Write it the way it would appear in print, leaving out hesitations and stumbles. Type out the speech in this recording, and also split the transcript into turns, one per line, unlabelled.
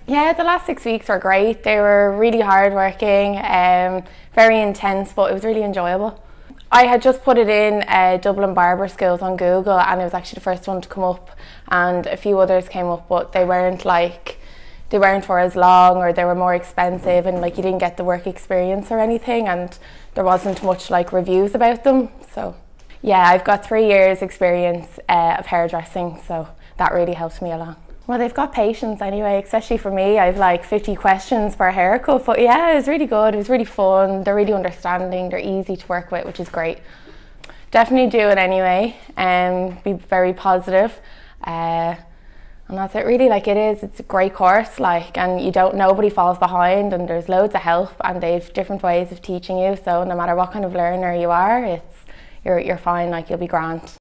Yeah, the last 6 weeks were great. They were really hard working, very intense, but it was really enjoyable. I had just put it in Dublin Barber Schools on Google, and it was actually the first one to come up, and a few others came up, but they weren't for as long, or they were more expensive, and like you didn't get the work experience or anything, and there wasn't much like reviews about them. So yeah, I've got 3 years experience of hairdressing, so that really helped me along. Well, they've got patience anyway, especially for me. I've like 50 questions per haircut, but yeah, it was really good. It was really fun. They're really understanding. They're easy to work with, which is great. Definitely do it anyway, and be very positive. And that's it really. Like it's a great course, like, and nobody falls behind, and there's loads of help, and they've different ways of teaching you. So no matter what kind of learner you are, you're fine. Like, you'll be grand.